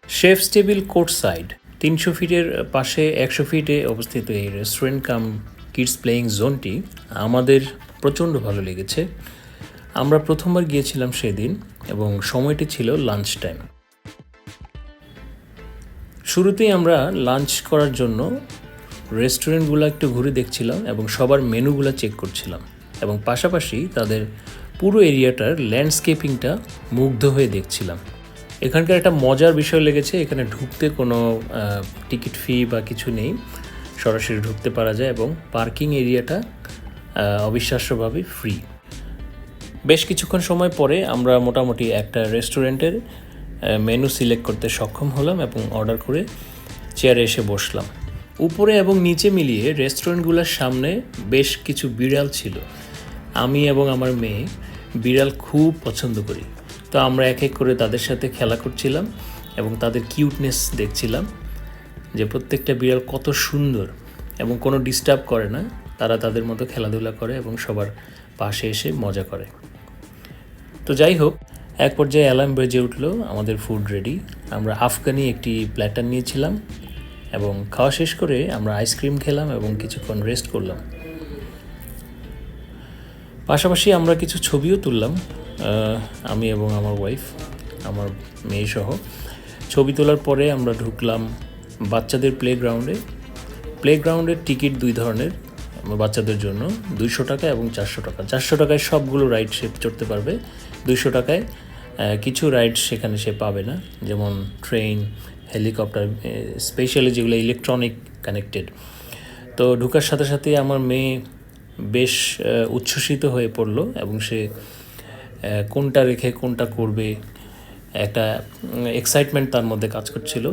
Chefs table court side 300 ফিটের পাশে 100 ফিটে অবস্থিত এই রেস্টুরেন্ট কাম কিডস প্লেয়িং জোনটি আমাদের প্রচণ্ড ভালো লেগেছে। আমরা প্রথমবার গিয়েছিলাম সেদিন এবং সময়টি ছিল লাঞ্চ টাইম। শুরুতেই আমরা লাঞ্চ করার জন্য রেস্টুরেন্টগুলো একটু ঘুরে দেখছিলাম এবং সবার মেনুগুলো চেক করছিলাম এবং পাশাপাশি তাদের পুরো এরিয়াটার ল্যান্ডস্কেপিংটা মুগ্ধ হয়ে দেখছিলাম। এখানকার একটা মজার বিষয় লেগেছে, এখানে ঢুকতে কোনো টিকিট ফি বা কিছু নেই, সরাসরি ঢুকতে পারা যায় এবং পার্কিং এরিয়াটা অবিশ্বাস্যভাবে ফ্রি। বেশ কিছুক্ষণ সময় পরে আমরা মোটামুটি একটা রেস্টুরেন্টের মেনু সিলেক্ট করতে সক্ষম হলাম এবং অর্ডার করে চেয়ারে এসে বসলাম। উপরে এবং নিচে মিলিয়ে রেস্টুরেন্টগুলোর সামনে বেশ কিছু বিড়াল ছিল। আমি এবং আমার মেয়ে বিড়াল খুব পছন্দ করি, তো আমরা এক এক করে তাদের সাথে খেলা করছিলাম এবং তাদের কিউটনেস দেখছিলাম যে প্রত্যেকটা বিড়াল কত সুন্দর এবং কোনো ডিস্টার্ব করে না, তারা তাদের মতো খেলাধুলা করে এবং সবার পাশে এসে মজা করে। তো যাই হোক, এক পর্যায়ে অ্যালার্ম বেজে উঠলো, আমাদের ফুড রেডি। আমরা আফগানি একটি প্ল্যাটার নিয়েছিলাম এবং খাওয়া শেষ করে আমরা আইসক্রিম খেলাম এবং কিছুক্ষণ রেস্ট করলাম। পাশাপাশি আমরা কিছু ছবিও তুললাম, আমি এবং আমার ওয়াইফ, আমার মেয়ে সহ। ছবি তোলার পরে আমরা ঢুকলাম বাচ্চাদের প্লেগ্রাউন্ডের টিকিট দুই ধরনের বাচ্চাদের জন্য, 200 টাকা এবং 400 টাকা। 400 টাকায় সবগুলো রাইড সে চড়তে পারবে, 200 টাকায় কিছু রাইড সেখানে সে পাবে না, যেমন ট্রেন, হেলিকপ্টার, স্পেশালি যেগুলো ইলেকট্রনিক কানেক্টেড। তো ঢোকার সাথে সাথে আমার মেয়ে বেশ উচ্ছ্বসিত হয়ে পড়ল এবং সে কোনটা রেখে কোনটা করবে একটা এক্সাইটমেন্ট তার মধ্যে কাজ করছিল।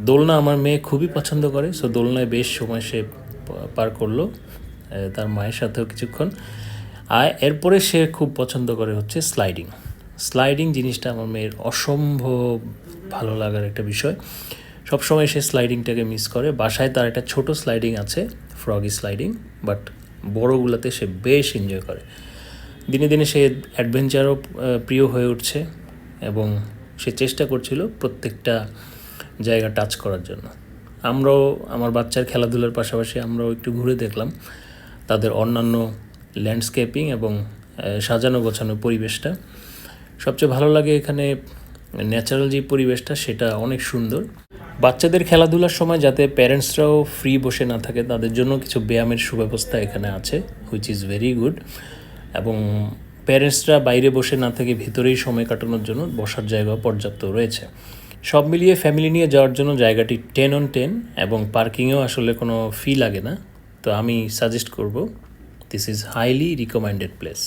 দোলনা আমার মেয়ে খুবই পছন্দ করে, সো দোলনায় বেশ সময় সে পার করলো তার মায়ের সাথেও কিছুক্ষণ। আর এরপরে সে খুব পছন্দ করে হচ্ছে স্লাইডিং জিনিসটা আমার মেয়ের অসম্ভব ভালো লাগার একটা বিষয়। সবসময় সে স্লাইডিংটাকে মিস করে। বাসায় তার একটা ছোট স্লাইডিং আছে, ফ্রগি স্লাইডিং, বাট বড়গুলোতে সে বেশ এনজয় করে। দিনে দিনে সে অ্যাডভেঞ্চারও প্রিয় হয়ে উঠছে এবং সে চেষ্টা করছিল প্রত্যেকটা জায়গা টাচ করার জন্য। আমরাও আমার বাচ্চার খেলাধুলার পাশাপাশি আমরাও একটু ঘুরে দেখলাম তাদের অন্যান্য ল্যান্ডস্কেপিং এবং সাজানো গোছানো পরিবেশটা। সবচেয়ে ভালো লাগে এখানে ন্যাচারাল যে পরিবেশটা, সেটা অনেক সুন্দর। বাচ্চাদের খেলাধুলার সময় যাতে প্যারেন্টসরাও ফ্রি বসে না থাকে, তাদের জন্য কিছু ব্যায়ামের সুব্যবস্থা এখানে আছে, হুইচ ইজ ভেরি গুড। এবং প্যারেন্টসরা বাইরে বসে না থেকে ভিতরেই সময় কাটানোর জন্য বসার জায়গা পর্যাপ্ত রয়েছে। সব মিলিয়ে ফ্যামিলি নিয়ে যাওয়ার জন্য জায়গাটি 10/10 এবং পার্কিংয়েও আসলে কোনো ফি লাগে না। তো আমি সাজেস্ট করব, this is highly recommended place.